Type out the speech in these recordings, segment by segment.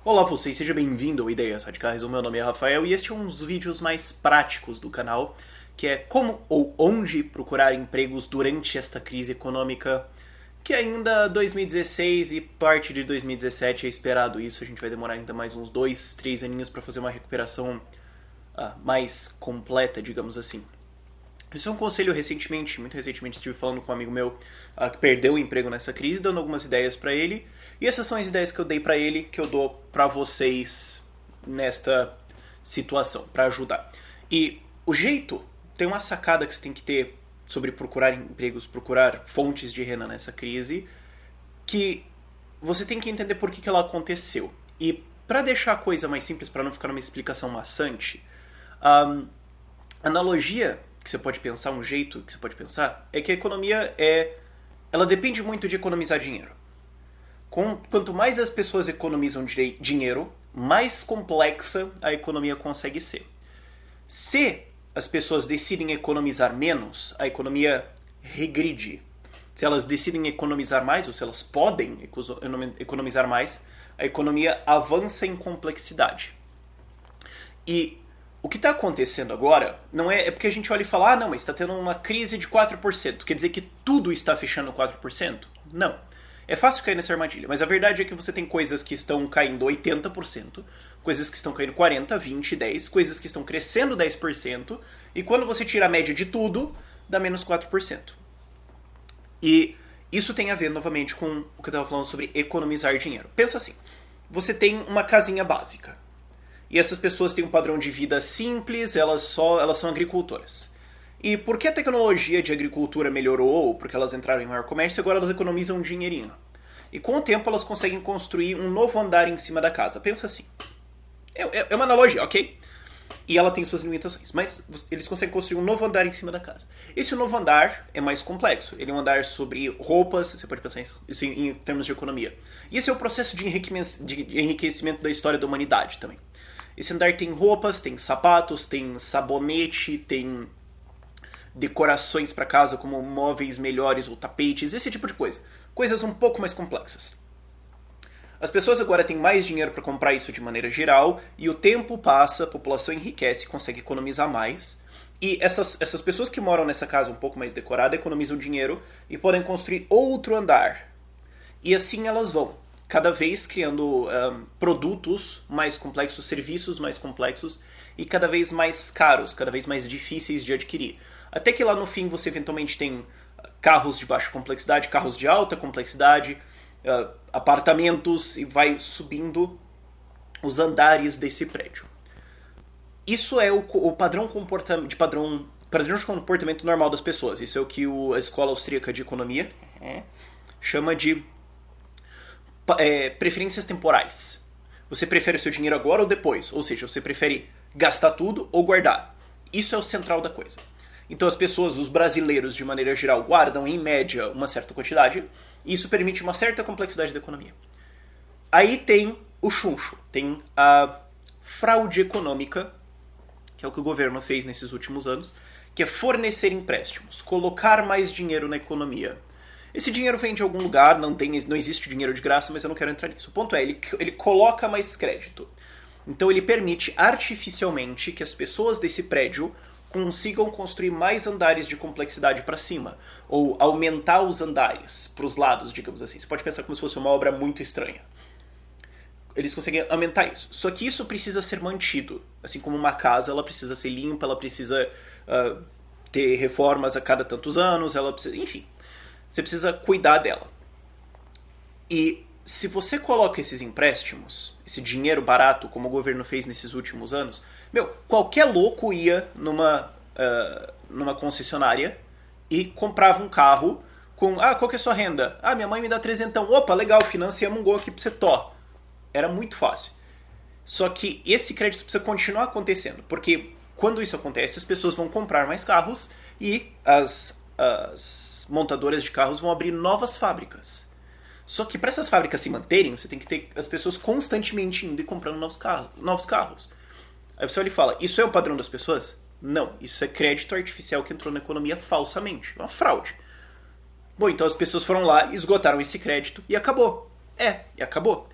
Olá você, seja bem-vindo ao Ideias Radicais, o meu nome é Rafael e este é um dos vídeos mais práticos do canal, que é como ou onde procurar empregos durante esta crise econômica, que ainda 2016 e parte de 2017 é esperado isso, a gente vai demorar ainda mais uns 2, 3 aninhos para fazer uma recuperação mais completa, digamos assim. Isso é um conselho muito recentemente estive falando com um amigo meu que perdeu o emprego nessa crise, dando algumas ideias para ele. E essas são as ideias que eu dei para ele, que eu dou para vocês nesta situação, para ajudar. E o jeito, tem uma sacada que você tem que ter sobre procurar empregos, procurar fontes de renda nessa crise, que você tem que entender por que ela aconteceu. E para deixar a coisa mais simples, para não ficar numa explicação maçante, analogia que você pode pensar, um jeito que você pode pensar, é que a economia ela depende muito de economizar dinheiro. Quanto mais as pessoas economizam dinheiro, mais complexa a economia consegue ser. Se as pessoas decidem economizar menos, a economia regride. Se elas decidem economizar mais, ou se elas podem economizar mais, a economia avança em complexidade. E o que está acontecendo agora não é porque a gente olha e fala, não, mas está tendo uma crise de 4%, quer dizer que tudo está fechando 4%? Não. É fácil cair nessa armadilha, mas a verdade é que você tem coisas que estão caindo 80%, coisas que estão caindo 40%, 20%, 10%, coisas que estão crescendo 10%, e quando você tira a média de tudo, dá menos 4%. E isso tem a ver, novamente, com o que eu estava falando sobre economizar dinheiro. Pensa assim, você tem uma casinha básica. E essas pessoas têm um padrão de vida simples, elas são agricultoras. E porque a tecnologia de agricultura melhorou, porque elas entraram em maior comércio, agora elas economizam um dinheirinho. E com o tempo elas conseguem construir um novo andar em cima da casa. Pensa assim. É uma analogia, ok? E ela tem suas limitações, mas eles conseguem construir um novo andar em cima da casa. Esse novo andar é mais complexo. Ele é um andar sobre roupas, você pode pensar isso em termos de economia. E esse é o processo de enriquecimento da história da humanidade também. Esse andar tem roupas, tem sapatos, tem sabonete, tem decorações para casa como móveis melhores ou tapetes, esse tipo de coisa. Coisas um pouco mais complexas. As pessoas agora têm mais dinheiro para comprar isso de maneira geral e o tempo passa, a população enriquece, consegue economizar mais. E essas pessoas que moram nessa casa um pouco mais decorada economizam dinheiro e podem construir outro andar. E assim elas vão, cada vez criando produtos mais complexos, serviços mais complexos e cada vez mais caros, cada vez mais difíceis de adquirir. Até que lá no fim você eventualmente tem carros de baixa complexidade, carros de alta complexidade, apartamentos e vai subindo os andares desse prédio. Isso é o padrão de comportamento normal das pessoas. Isso é o que a escola austríaca de economia chama de preferências temporais. Você prefere o seu dinheiro agora ou depois? Ou seja, você prefere gastar tudo ou guardar. Isso é o central da coisa. Então as pessoas, os brasileiros de maneira geral, guardam em média uma certa quantidade e isso permite uma certa complexidade da economia. Aí tem o chuncho, tem a fraude econômica, que é o que o governo fez nesses últimos anos, que é fornecer empréstimos, colocar mais dinheiro na economia. Esse dinheiro vem de algum lugar, não existe dinheiro de graça, mas eu não quero entrar nisso. O ponto é, ele coloca mais crédito. Então ele permite artificialmente que as pessoas desse prédio consigam construir mais andares de complexidade para cima, ou aumentar os andares para os lados, digamos assim. Você pode pensar como se fosse uma obra muito estranha. Eles conseguem aumentar isso. Só que isso precisa ser mantido. Assim como uma casa, ela precisa ser limpa, ela precisa ter reformas a cada tantos anos, enfim. Você precisa cuidar dela. E se você coloca esses empréstimos, esse dinheiro barato, como o governo fez nesses últimos anos, qualquer louco ia numa concessionária e comprava um carro com, qual que é a sua renda? Minha mãe me dá trezentão. Opa, legal, financiamos um gol aqui pra você, Era muito fácil. Só que esse crédito precisa continuar acontecendo, porque quando isso acontece, as pessoas vão comprar mais carros e as montadoras de carros vão abrir novas fábricas. Só que para essas fábricas se manterem, você tem que ter as pessoas constantemente indo e comprando novos carros. Aí você olha e fala, isso é o padrão das pessoas? Não, isso é crédito artificial que entrou na economia falsamente. É uma fraude. Bom, então as pessoas foram lá, esgotaram esse crédito e acabou. E acabou.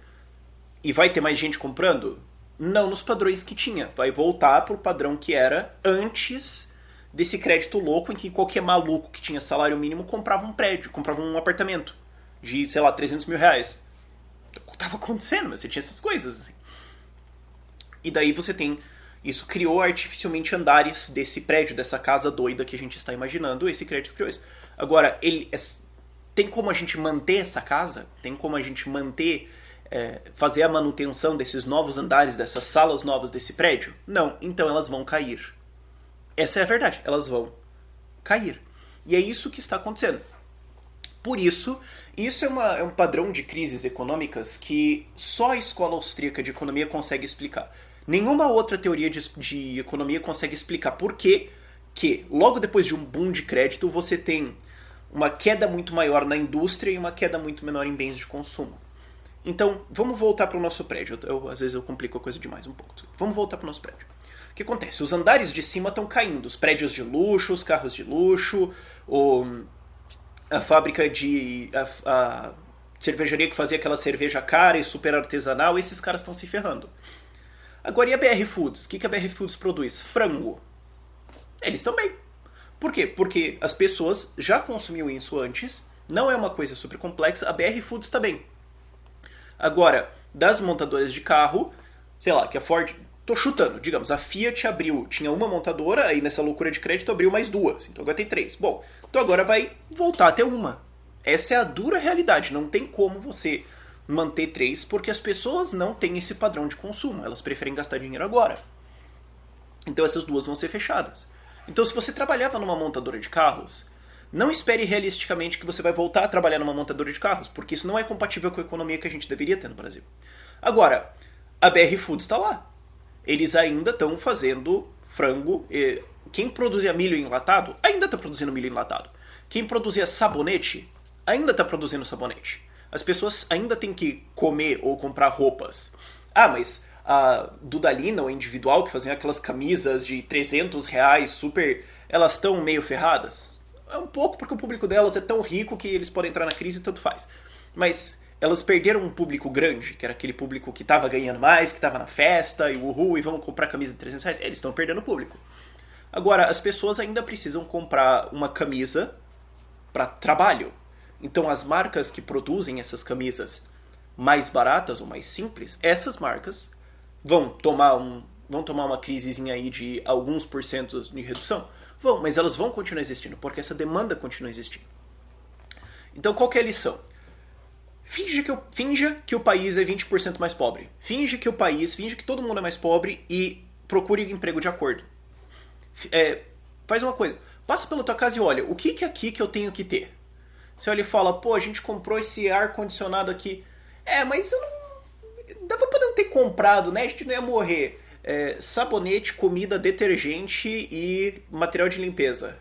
E vai ter mais gente comprando? Não nos padrões que tinha. Vai voltar pro padrão que era antes desse crédito louco em que qualquer maluco que tinha salário mínimo comprava um prédio, comprava um apartamento de, sei lá, 300 mil reais. Tava acontecendo, mas você tinha essas coisas, assim. E daí você tem... Isso criou artificialmente andares desse prédio, dessa casa doida que a gente está imaginando. Esse crédito criou isso. Agora, tem como a gente manter essa casa? Tem como a gente manter... fazer a manutenção desses novos andares, dessas salas novas desse prédio? Não. Então elas vão cair. Essa é a verdade. Elas vão cair. E é isso que está acontecendo. Por isso, isso é um padrão de crises econômicas que só a escola austríaca de economia consegue explicar. Nenhuma outra teoria de economia consegue explicar por que logo depois de um boom de crédito, você tem uma queda muito maior na indústria e uma queda muito menor em bens de consumo. Então, vamos voltar para o nosso prédio. Às vezes eu complico a coisa demais um pouco. Vamos voltar para o nosso prédio. O que acontece? Os andares de cima estão caindo. Os prédios de luxo, os carros de luxo, a fábrica a cervejaria que fazia aquela cerveja cara e super artesanal, esses caras estão se ferrando. Agora, e a BR Foods? O que a BR Foods produz? Frango. Eles também. Por quê? Porque as pessoas já consumiam isso antes, não é uma coisa super complexa, a BR Foods também. Agora, das montadoras de carro, sei lá, que a Ford... Tô chutando, digamos, a Fiat tinha uma montadora, aí nessa loucura de crédito abriu mais duas, então agora tem 3. Bom, então agora vai voltar a ter uma. Essa é a dura realidade, não tem como você manter 3, porque as pessoas não têm esse padrão de consumo, elas preferem gastar dinheiro agora. Então essas duas vão ser fechadas. Então se você trabalhava numa montadora de carros, não espere realisticamente que você vai voltar a trabalhar numa montadora de carros, porque isso não é compatível com a economia que a gente deveria ter no Brasil. Agora, a BR Foods está lá. Eles ainda estão fazendo frango. Quem produzia milho enlatado, ainda está produzindo milho enlatado. Quem produzia sabonete, ainda está produzindo sabonete. As pessoas ainda têm que comer ou comprar roupas. Ah, mas a Dudalina, o individual, que fazia aquelas camisas de 300 reais, super... Elas estão meio ferradas? É um pouco, porque o público delas é tão rico que eles podem entrar na crise e tanto faz. Mas elas perderam um público grande, que era aquele público que estava ganhando mais, que estava na festa, e uhul, e vamos comprar camisa de 300 reais. Eles estão perdendo o público. Agora, as pessoas ainda precisam comprar uma camisa para trabalho. Então, as marcas que produzem essas camisas mais baratas ou mais simples, essas marcas vão tomar uma crisezinha aí de alguns % de redução? Vão, mas elas vão continuar existindo, porque essa demanda continua existindo. Então, qual que é a lição? Finja que o país é 20% mais pobre. Finja que todo mundo é mais pobre e procure emprego de acordo. Faz uma coisa, passa pela tua casa e olha, o que é aqui que eu tenho que ter? Você olha e fala, pô, a gente comprou esse ar-condicionado aqui. Mas eu não... Dava pra não ter comprado, né? A gente não ia morrer. Sabonete, comida, detergente e material de limpeza.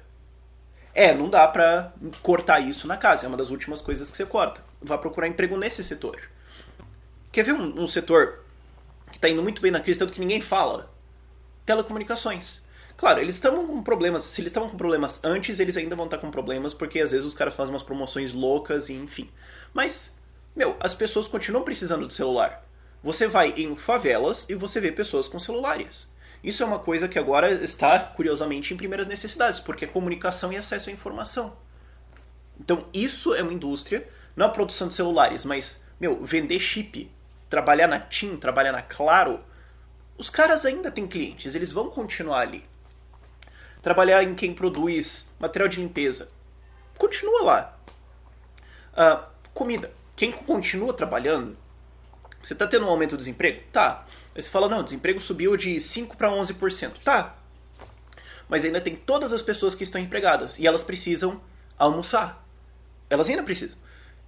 Não dá pra cortar isso na casa. É uma das últimas coisas que você corta. Vá procurar emprego nesse setor. Quer ver um setor que tá indo muito bem na crise, tanto que ninguém fala? Telecomunicações. Claro, eles estão com problemas. Se eles estavam com problemas antes, eles ainda vão estar com problemas, porque às vezes os caras fazem umas promoções loucas e enfim. Mas, as pessoas continuam precisando de celular. Você vai em favelas e você vê pessoas com celulares. Isso é uma coisa que agora está, curiosamente, em primeiras necessidades, porque é comunicação e acesso à informação. Então, isso é uma indústria, não a produção de celulares, mas, vender chip, trabalhar na TIM, trabalhar na Claro, os caras ainda têm clientes, eles vão continuar ali. Trabalhar em quem produz material de limpeza, continua lá. Comida, quem continua trabalhando, você está tendo um aumento do desemprego? Tá. Aí você fala, não, o desemprego subiu de 5% para 11%. Tá. Mas ainda tem todas as pessoas que estão empregadas e elas precisam almoçar. Elas ainda precisam.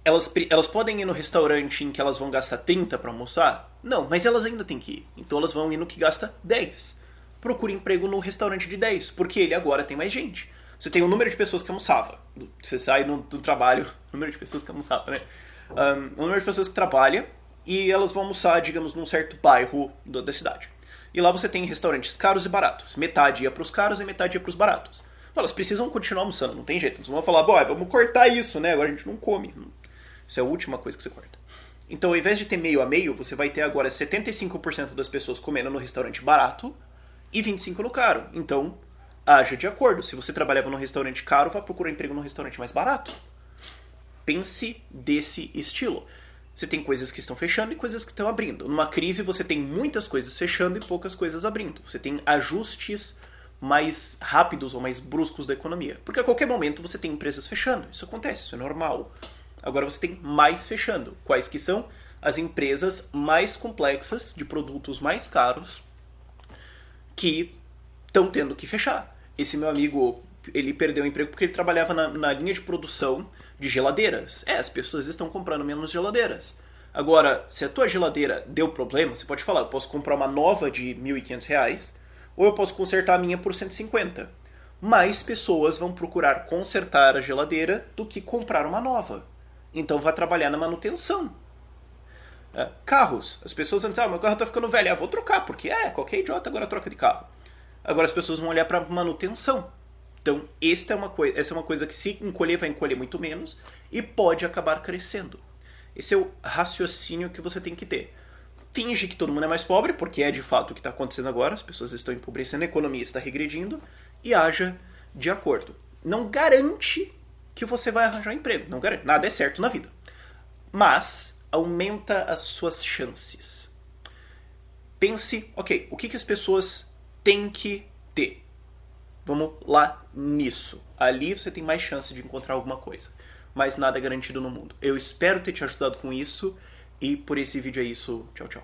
Elas podem ir no restaurante em que elas vão gastar 30 para almoçar? Não, mas elas ainda têm que ir. Então elas vão ir no que gasta 10. Procure emprego no restaurante de 10, porque ele agora tem mais gente. Você tem o número de pessoas que almoçava. Você sai do trabalho, o número de pessoas que almoçava, né? O número de pessoas que trabalha e elas vão almoçar, digamos, num certo bairro da cidade. E lá você tem restaurantes caros e baratos. Metade ia para os caros e metade ia para os baratos. Elas precisam continuar almoçando, não tem jeito. Eles vão falar, vamos cortar isso, né? Agora a gente não come. Isso é a última coisa que você corta. Então, ao invés de ter meio a meio, você vai ter agora 75% das pessoas comendo no restaurante barato e 25% no caro. Então, haja de acordo. Se você trabalhava num restaurante caro, vá procurar emprego num restaurante mais barato. Pense desse estilo. Você tem coisas que estão fechando e coisas que estão abrindo. Numa crise, você tem muitas coisas fechando e poucas coisas abrindo. Você tem ajustes mais rápidos ou mais bruscos da economia. Porque a qualquer momento você tem empresas fechando. Isso acontece, isso é normal. Agora você tem mais fechando. Quais que são? As empresas mais complexas, de produtos mais caros, que estão tendo que fechar. Esse meu amigo, ele perdeu o emprego porque ele trabalhava na linha de produção de geladeiras. As pessoas estão comprando menos geladeiras. Agora, se a tua geladeira deu problema, você pode falar, eu posso comprar uma nova de R$ 1.500, ou eu posso consertar a minha por 150. Mais pessoas vão procurar consertar a geladeira do que comprar uma nova. Então vai trabalhar na manutenção. Carros. As pessoas vão dizer, meu carro está ficando velho, vou trocar, porque qualquer idiota agora troca de carro. Agora as pessoas vão olhar para manutenção. Então essa é uma coisa que se encolher, vai encolher muito menos e pode acabar crescendo. Esse é o raciocínio que você tem que ter. Finge que todo mundo é mais pobre, porque é de fato o que está acontecendo agora, as pessoas estão empobrecendo, a economia está regredindo, e haja de acordo. Não garante que você vai arranjar um emprego, não garante, nada é certo na vida. Mas aumenta as suas chances. Pense, ok, o que as pessoas têm que ter? Vamos lá nisso. Ali você tem mais chance de encontrar alguma coisa. Mas nada é garantido no mundo. Eu espero ter te ajudado com isso. E por esse vídeo é isso. Tchau, tchau.